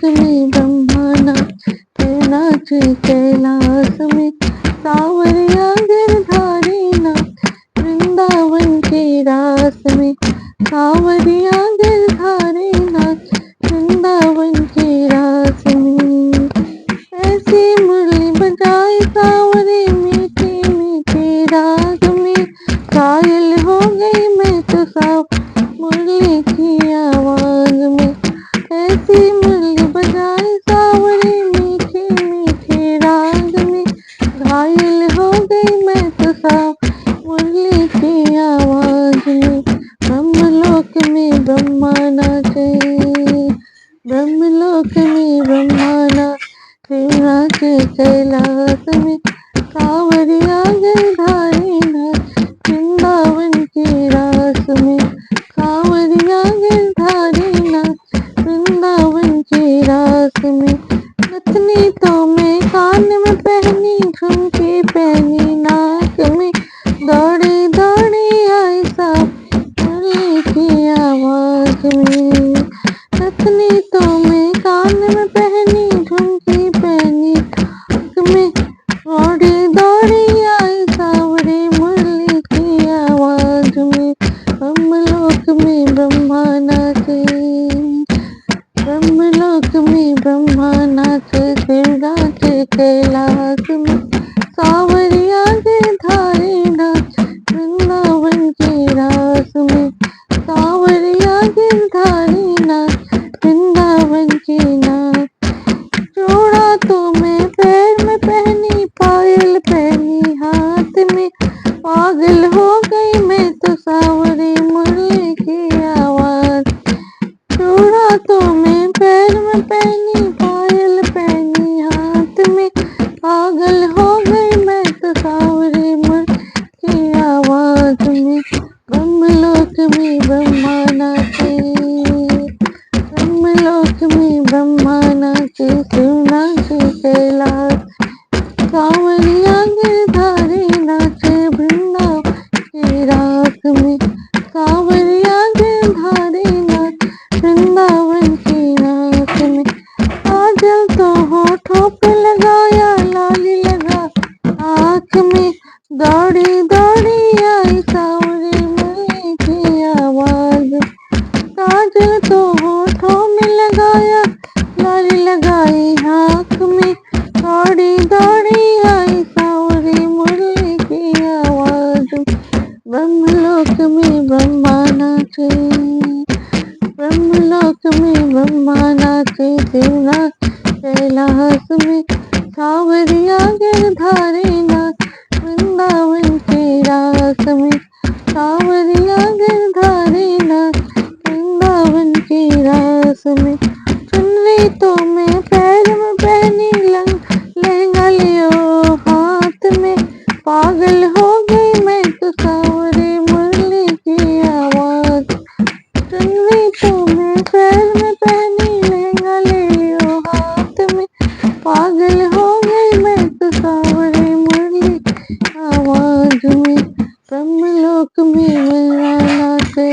में ब्रह्मानाथ नाचे कैलाश में, सावरिया गिरधारी नाथ वृंदावन के रास में, सावरिया गिरधारी नाथ वृंदावन के रास में। ऐसी मुरली बजाई सावरे मीठे मीठे राग में, घायल हो गई मैं तो साव मुरली की आवाज में। ऐसी मुरली बजाई सावरे मीठे मीठे राग में, घायल हो गई मैं तो साव मुरली की आवाज में। ब्रह्मलोक में ब्रह्मा नाचे, ब्रह्मलोक में ब्रह्मा नाचे कैलाश में, सावरिया गिरधारी नाथ वृंदावन के रास में, सावरिया गिरधारी नाथ वृंदावन के रास में। नथनी तो मैं कान में पहनी, झुमके पहनी नाक में, दौड़ी दौड़ी आई साव मुरली की आवाज में। नथनी तो मैं कान में पहनी, झुमकी पहनी नाक में, दौड़ी दौड़ी आई सावरे मुरली की आवाज में। ब्रह्मलोक में ब्रह्मा नाचे, ब्रह्मलोक में ब्रह्मा नाचे नाचे कैलाश में, सावरिया गिरधारी नाथ वृंदावन के रास में, सावरिया गिरधारी नाथ वृंदावन के नाथ। चूड़ा तो मैं पैर में पहनी, पायल पहनी हाथ में, पागल हो गई मैं तो सावरे मुरली की आवाज। चूड़ा तो मैं पैर में पहनी, पायल पहनी हाथ में, पागल हो गई मैं तो सावरे मुरली की आवाज में। ब्रह्मलोक में ब्रह्मा नाचे, ब्रह्मलोक में ब्रह्मा नाचे शिव नाचे कैलाश, सावरिया गिरधारी नाचे वृंदावन के रास में, सावरिया गिरधारी नाथ वृंदावन के रास में। काजल तो होठों पे लगाया, लाली लगा आँख में, दौड़ी दौड़ी आई सावरे मुरली की आवाज। काजल तो होठों में लगाया, लाली लगाई आँख में, दौड़ी दौड़ी आई सावरे मुरली की आवाज। ब्रह्मलोक में ब्रह्मा नाचे, ब्रह्मलोक में ब्रह्मा नाचे शिव नाचे कैलाश में, सावरिया गिरधारी नाथ वृंदावन के रास में, सावरिया गिरधारी नाथ वृंदावन के रास में। चुनरी तो मैं पैर में पहनी, लहंगा लियो हाथ में, पागल हो गई मैं तो सावरे मुरली की आवाज। चुनरी तो मैं पैर में पहनी, लहंगा ले लियो हाथ में, पागल हो गई मैं तो सावरे मुरली की आवाज में। ब्रह्मलोक में ब्रह्मा नाचे,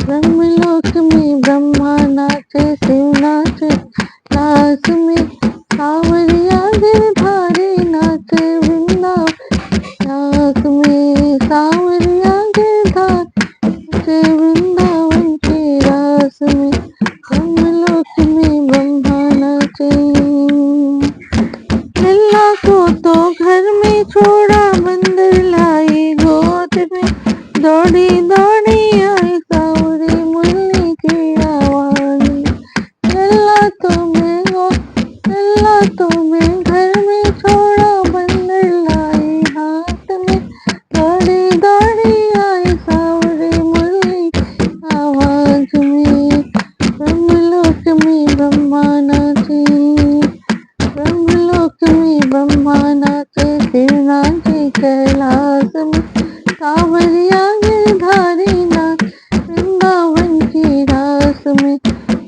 ब्रह्मलोक में ब्रह्मा नाचे शिव नाचे कैलाश में, सावरिया गिरधारी नाचे वृंदावन रास में, सावरिया गिरधारी वृंदावन के रास में। ब्रह्मलोक में ब्रह्मा नाचे, लल्ला को तो घर में छोड़ा, बंदर लाई गोद में, दौड़ी दौड़ी आई सावरे मुरली की आवाज। लल्ला तो मैं घर में छोड़ा, बंदर लाई हाथ में, दौड़ी दौड़ी आई सावरे मुरली की आवाज में। ब्रह्मलोक में ब्रह्मा नाचे, ब्रह्मलोक में ब्रह्मा नाचे शिव नाचे कैलाश में, सावरिया गिरधारी नाथ वृंदावन के रास में,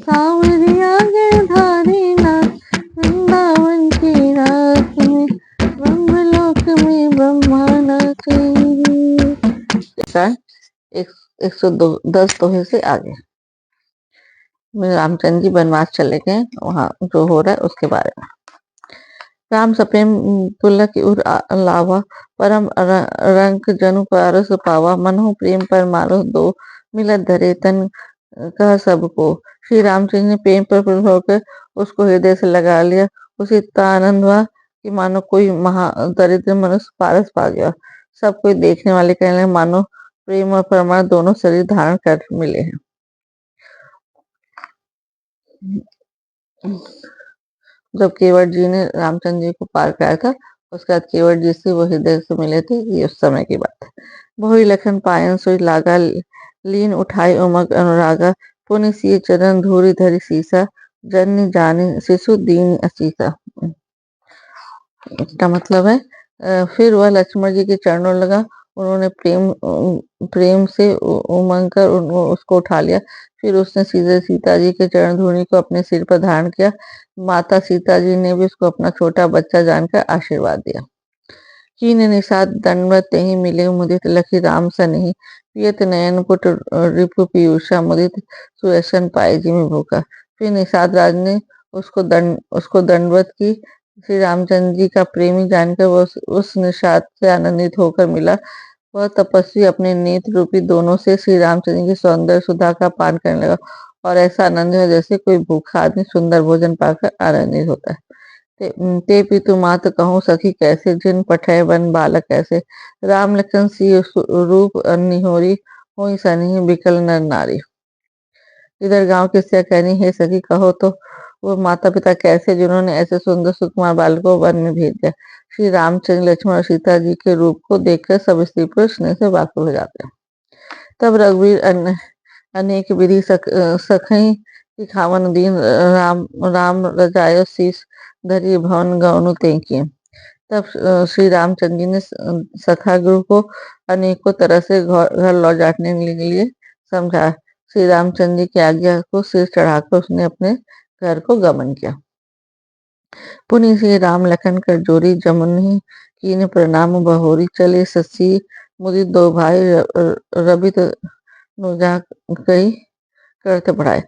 सावरिया गिरधारी नाथ वृंदावन के रास में। ब्रह्मलोक में ब्रह्मा नाचे। 110 दोहे से आगे। में रामचंद्र जी वनवास चले गए, वहाँ जो हो रहा है उसके बारे में। राम सप्रेम तुलक उर लावा, परम रंक जनु पारस पावा, मनहु प्रेम पर मारो दो, मिलत धरे तन कह सबको। श्री रामचंद्र ने प्रेम पर प्रभु होकर उसको हृदय से लगा लिया। उसे इतना आनंद हुआ कि मानो कोई महा दरिद्र मनुष्य पारस पा गया। सब कोई देखने वाले कहने लगे, मानो प्रेम और परमार्थ दोनों शरीर धारण कर मिले हैं। जब केवट जी ने रामचंद्र जी को पार कराया था, उसके बाद केवट जी से वो हृदय से मिले थे, ये उस समय की बात है। बहुरी लखन पायन सोई लागा, लीन उठाई उमग अनुरागा, पुनि सिय चरण धूरी धरि सीसा, जन जाने शिशु दीन असीसा। इसका मतलब है फिर वह लक्ष्मण जी के चरणों लगा। उन्होंने प्रेम से उमंग कर उसको उठा लिया। फिर उसने सीधे सीता जी के चरण धूलि को अपने सिर पर धारण किया। माता सीता जी ने भी उसको अपना छोटा बच्चा जानकर आशीर्वाद दिया। कीन निषाद दंडवत ही मिले मुदित, लखी राम सनेही, पियत नयन पुट रिपु पीयूषा, मुदित सुयसन पाए जिमि भूखा। फिर निषाद राज ने उसको दंडवत की। श्री रामचंद्र जी का प्रेमी जानकर वो उस निषाद से आनंदित होकर मिला। वह तपस्वी अपने नेत्र रूपी दोनों से श्री रामचंद्र की सौंदर्य सुधा का पान करने लगा, और ऐसा आनंद है जैसे कोई भूखा आदमी सुंदर भोजन पाकर आनंदित होता है। ते पितु मात कहूँ सखी कैसे, जिन पठय बन बालक कैसे, राम लखन सी रूप निहोरी, होई सनहि बिकल नर नारी। इधर गांव की स्त्रियां कहनी, हे सखी कहो तो वो माता पिता कैसे जिन्होंने ऐसे सुंदर सुकुमार बालक को वन में भेज दिया। श्री रामचंद्र लक्ष्मण और सीता जी के रूप को देखकर सब स्त्री पुरुष स्नेह से व्याकुल हो जाते हैं। तब रघुवीर अनेक विधि सखई सिखावन दीन, राम राम रजायो शीस धरी भवन गौनु तेंकी। तब श्री रामचंद्र जी ने सखा गुरु को अनेकों तरह से घर लौट जाने के लिए समझा। श्री रामचंद्र जी की आज्ञा को सिर चढ़ाकर उसने अपने घर को गमन किया। पुनि श्री राम लखन कर जोरी, जमुनि कीन प्रणाम बहोरी, चले ससी मुदित दो भाई, रबित नुजा कई करते बढ़ाए।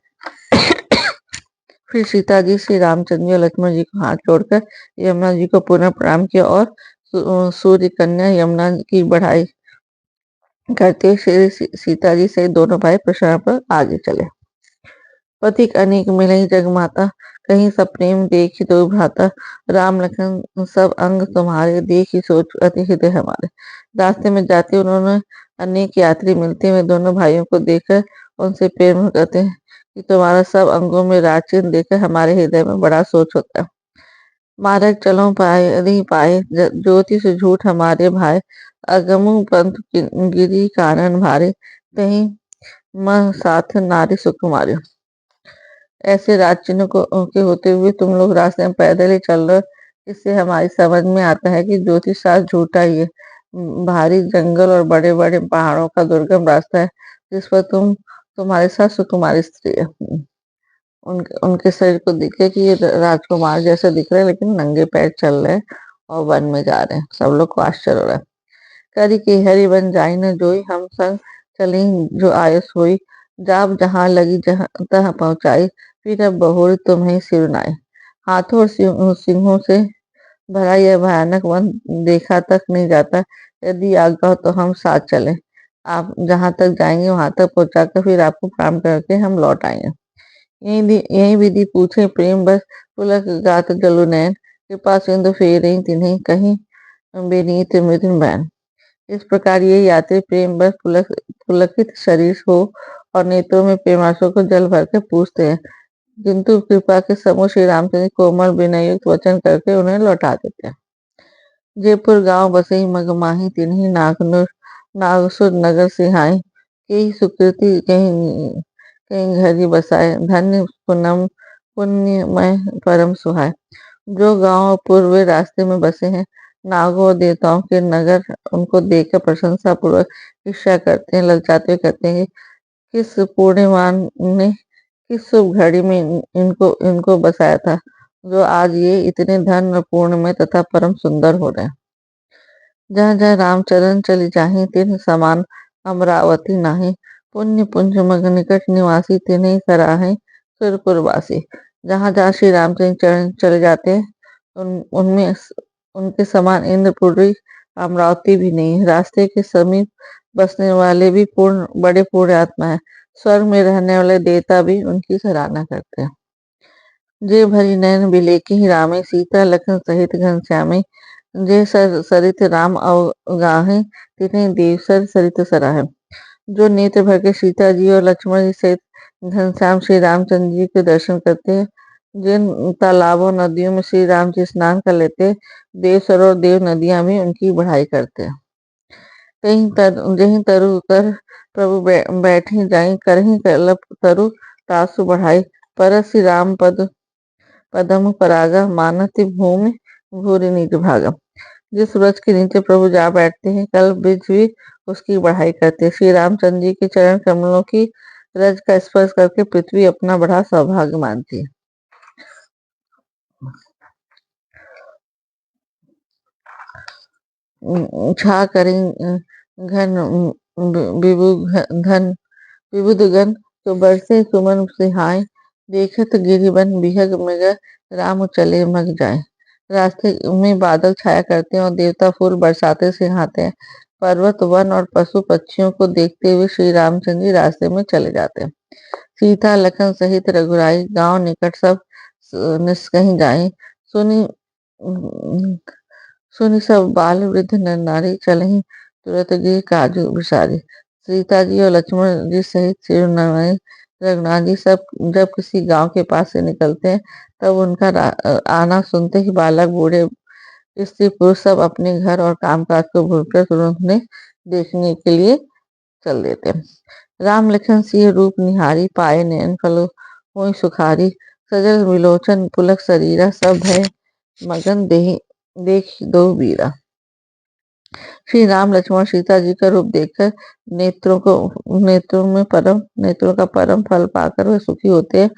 फिर सीता जी श्री रामचंद्र जी और लक्ष्मण जी को हाथ जोड़कर यमुना जी को पुनः प्रणाम किया और सूर्य कन्या यमुना की बढ़ाई करते श्री सीता जी से दोनों भाई प्रश्न पर आगे चले। पथिक अनेक मिलई जग माता, कहीं सब प्रेम देखी दो भ्राता, राम लखन सब अंग तुम्हारे, देखी सोच अति हृदय हमारे। रास्ते में जाते उन्होंने अनेक यात्री मिलते हुए दोनों भाइयों को देखकर उनसे प्रेम करते हैं कि तुम्हारा सब अंगों में राजचिन्ह देखकर हमारे हृदय में बड़ा सोच होता है। मार्ग चलो पाए नहीं पाए, ज्योति से झूठ हमारे भाई, अगमु पंथ गिरी कानन भारे, तही मन साथ नारी सुकुमारी। ऐसे राजचिन्ह के होते हुए तुम लोग रास्ते में पैदल ही चल रहे हो, इससे हमारी समझ में आता है कि ज्योतिष शास्त्र झूठा ही है। भारी जंगल और बड़े बड़े पहाड़ों का दुर्गम रास्ता है, जिस पर तुम्हारे साथ सुकुमारी स्त्री है। उनके शरीर को दिखे कि ये राजकुमार जैसे दिख रहे हैं, लेकिन नंगे पैर चल रहे हैं और वन में जा रहे हैं। सब लोग को आश्चर्य हो रहा है। करी के हरि बन जाई न जोई, हम संग चली जो आयस हुई, जाब जहाँ लगी जहाँ तहाँ पहुँचाई, फिर अब बहुरी तुम्हें सिरनाई। हाथों और सिंहों से भरा यह भयानक वन देखा तक नहीं जाता। यदि आज्ञा हो तो हम साथ चले, आप जहाँ तक जाएंगे वहां तक पहुंचाकर फिर आपको प्रणाम करके हम लौट आएंगे। यही विधि पूछे प्रेम बस, पुलक गात जलु नैन, कृपा सिंधु फेरई तिन्हि कहीं, बेनीत मृदुन बैन। इस प्रकार ये यात्री प्रेम बस पुलकित शरीर हो और नेत्रों में प्रेमाशु को जल भर के पूछते हैं, किंतु कृपा के समूह श्री रामचंद्र कोमल विनय युक्त वचन करके उन्हें लौटा देते हैं। जयपुर गांव बसई मगमाही, तिन्हि नागसुर नगर सिहाई, कई सुकृति कहीं कहीं घर ही बसाए, धन्य पुनम पुण्यमय परम सुहाय। जो गांव पूर्व रास्ते में बसे हैं, नागों और देवताओं के नगर उनको देखकर प्रशंसा पूर्वक ईर्ष्या करते हैं, ललचाते हुए कहते हैं, किस पुण्यवान ने किस शुभ घड़ी में इनको इनको बसाया था, जो आज ये इतने धन और पूर्ण में तथा परम सुंदर हो रहे हैं। जहाँ जहाँ रामचरण चली जाही, तिन्ह समान अमरावती नाही, पुण्य पुंज मग निकट निवासी तिन्हि सराहे, सुरपुरवासी। जहाँ जहाँ श्री रामचंद्र चले जाते हैं उनमें उनके समान इंद्रपुरी अमरावती भी नहीं है। रास्ते के समीप बसने वाले भी बड़े पूर्ण आत्मा है। स्वर्ग में रहने वाले देवता भी उनकी सराहना करते हैं। जे भरी नैन बिलेकी रामे सीता लखन सहित घनश्यामे, जे सरित राम अवगाहे तिन्हें देवसर सरित सराहे। जो नेत्र भर के सीता जी और लक्ष्मण जी सहित घनश्याम श्री रामचंद्र जी के दर्शन करते हैं, जिन तालाबों नदियों में श्री राम जी स्नान कर लेते हैं, देवसर और देव नदियां भी उनकी बढ़ाई करते हैं। जहीं तरु कर प्रभु बैठी जाई, करही कलप तरु तासु बढ़ाई, पर श्री राम पदम परागा, मानति भूमि भूरि निज भागा। जिस वृक्ष के नीचे प्रभु जा बैठते हैं, कल वृक्ष भी उसकी बढ़ाई करते हैं। श्री रामचंद्र जी के चरण कमलों की रज का स्पर्श करके पृथ्वी अपना बड़ा सौभाग्य मानती है। छा करें घन घन विबुध गण, तो बरसे सुमन सिहाय, देखत गिरिवन बिहग मृग, राम चले मग जाए। रास्ते में बादल छाया करते हैं और देवता फूल बरसाते सिंहाते हैं। पर्वत वन और पशु पक्षियों को देखते हुए श्री रामचंद्र जी रास्ते में चले जाते हैं। सीता लखन सहित रघुराई, गांव निकट सब निस्कहीं जाए। सुनी सुनी सब बाल वृद्ध नर नारी, चलहि तुरत गिर काजू विसारी। सीता जी और लक्ष्मण जी सहित श्री रघुनाथ जी सब जब किसी गांव के पास से निकलते हैं, तब उनका आना सुनते ही बालक बूढ़े स्त्री पुरुष सब अपने घर और कामकाज को भूलकर तुरंत उन्हें देखने के लिए चल देते हैं। राम लखन सिंह रूप निहारी, पाए नयन फल होई सुखारी। सजल विलोचन पुलक शरीरा, सब भय मगन देख दो वीरा। श्री राम लक्ष्मण सीता जी का रूप देखकर नेत्रों का परम फल पाकर वे सुखी होते हैं।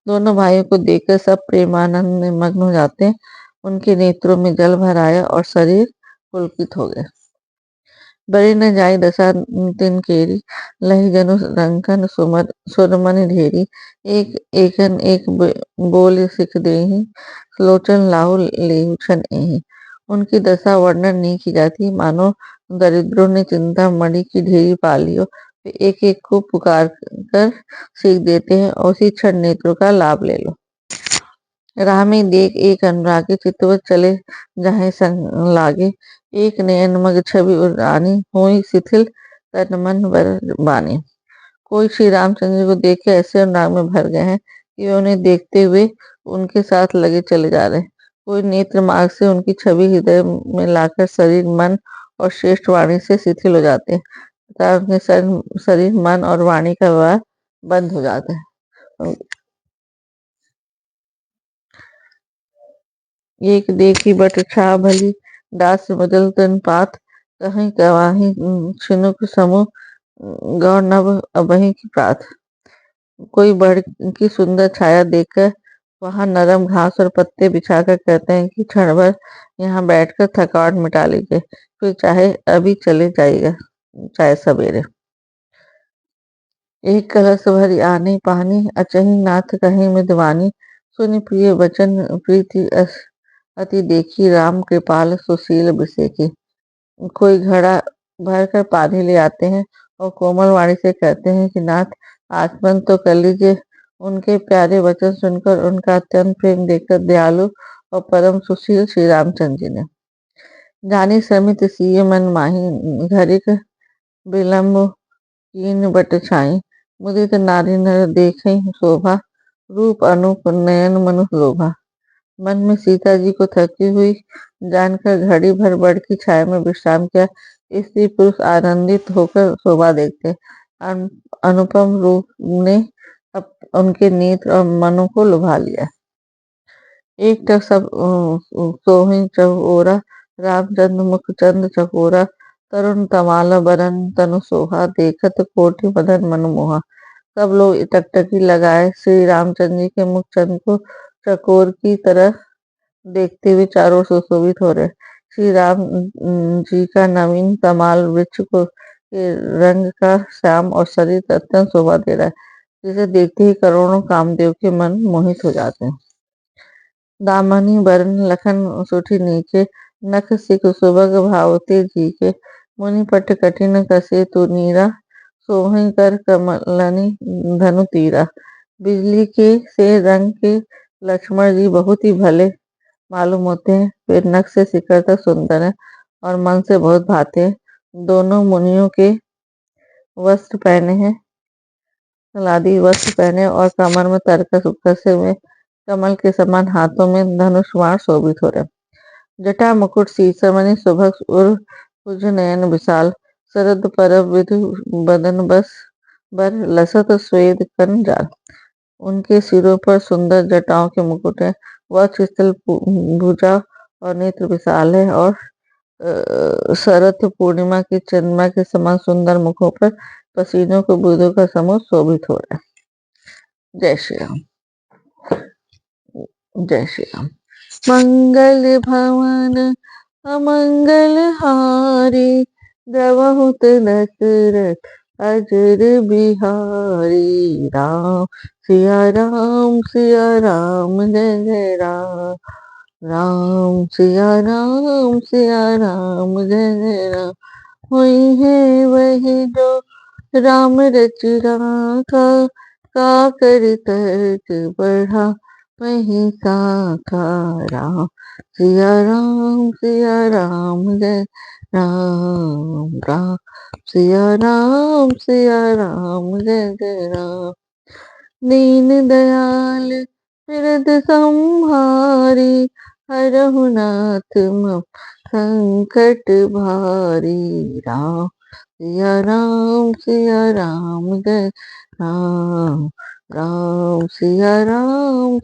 दोनों भाइयों को देखकर सब प्रेमानंद में मग्न हो जाते हैं। उनके नेत्रों में जल भर आया और शरीर पुलकित हो गया। बड़ी न जाई दशा तिन केरी, लहि जनु रंकन सुरमन ढेरी। एक एकन एक बोल सिख देहि, लोचन लाहु लेहु छन एहि। उनकी दशा वर्णन नहीं की जाती, मानो दरिद्रों ने चिंता मणि की ढेरी पाली हो। वे एक एक को पुकार कर सीख देते हैं और उसी क्षण नेत्रों का लाभ ले लो। राह में देख एक अनुरागी, चितवत चले जहाँ संग लागे। एक नयन मग छवि उरानी, हुई शिथिल तन मन बर बानी। कोई श्री रामचंद्र को देख के ऐसे अनुराग में भर गए हैं कि उन्हें देखते हुए उनके साथ लगे चले जा रहे हैं। कोई नेत्र मार्ग से उनकी छवि हृदय में लाकर शरीर मन और श्रेष्ठ वाणी से शिथिल हो जाते हैं तथा उनके शरीर मन और वाणी का व्यवहार बंद हो जाता है। एक देखी बट छा भली, दास बदल तन पात, कहीं कवाही छिनुक समूह, गौ नभ अबहि की प्रात। कोई बढ़ की सुंदर छाया देखकर वहां नरम घास और पत्ते बिछाकर कहते हैं कि क्षण भर यहाँ बैठकर थकावट मिटा लीजिए, फिर चाहे अभी चले जाइएगा, चाहे सवेरे। एक कलश भरी आनी पानी, अचही नाथ कहीं में दीवानी। सुनि प्रिय वचन प्रीति अति देखी, राम कृपाल सुशील बिसेकी। कोई घड़ा भर कर पानी ले आते हैं और कोमल वाणी से कहते हैं कि नाथ आचमन तो कर लीजिए। उनके प्यारे वचन सुनकर उनका अत्यंत प्रेम देखकर दयालु और परम सुशील श्री रामचंद्र जी ने जानी समित सीय मन माही, घरिक विलम्ब कीन बट छाई। मुदित नारी नर देखे शोभा, रूप अनूप नयन मनु लोभा। मन में सीता जी को थकी हुई जानकर घड़ी भर बड़ की छाया में विश्राम किया। स्त्री पुरुष आनंदित होकर शोभा देखते। अनुपम रूप ने उनके नेत्र और मनों को लुभा लिया। एक टक सब सोहि चकोरा, रामचंद्र मुख चंद चकोरा। तरुण तमाल बरन तनु सोहा, देखत कोटि मदन मनमोहा। सब लोग टकटकी लगाए श्री रामचंद्र जी के मुख चंद को चकोर की तरह देखते हुए चारों ओर सुशोभित हो रहे। श्री राम जी का नवीन तमाल वृक्ष को के रंग का श्याम और शरीर अत्यंत शोभा दे रहा है। जिसे देखते ही करोड़ों कामदेव के मन मोहित हो जाते हैं। दामनी बरन लखन सुठी नीचे, नख सिख सुभग भावते जीके, मुनि पट कठिन कसे तु नीरा, सोहई कर कमलनि धनु तीरा। बिजली के से रंग के लक्ष्मण जी बहुत ही भले मालूम होते हैं। वे नख से शिखर तक सुंदर है और मन से बहुत भाते हैं। दोनों मुनियों के वस्त्र पहने हैं, लादी वस्त्र पहने और कमर में तरकस कसे हुए, कमल के समान हाथों में धनुष बाण शोभित हो रहे। जटा मुकुट सीसमणि सुभग उर कुज नयन विशाल, शरद परब विधु बदन बस बर लसत स्वेद कन जाल। उनके सिरों पर सुंदर जटाओं के मुकुट है, वक्ष स्थल भुजा और नेत्र विशाल है और शरद पूर्णिमा की चंद्रमा के समान सुंदर मुखों पर पसीनों के बूंदों का समूह शोभित हो रहा है। जय श्री राम। जय श्री राम। मंगल भवन अमंगल हारी, द्रवहु दशरथ अजर बिहारी। राम सिया राम सिया राम जय जय राम। राम सिया राम जय जय राम। हुई है वही जो राम रच राखा, का कर तर्क बढ़ा वही साखा। राम सिया राम जय राम। राम सिया राम जय जय राम। दीन दयाल बिरद संहारी, हरहु नाथ मम संकट भारी। राम सिया राम जय राम। राम सिया राम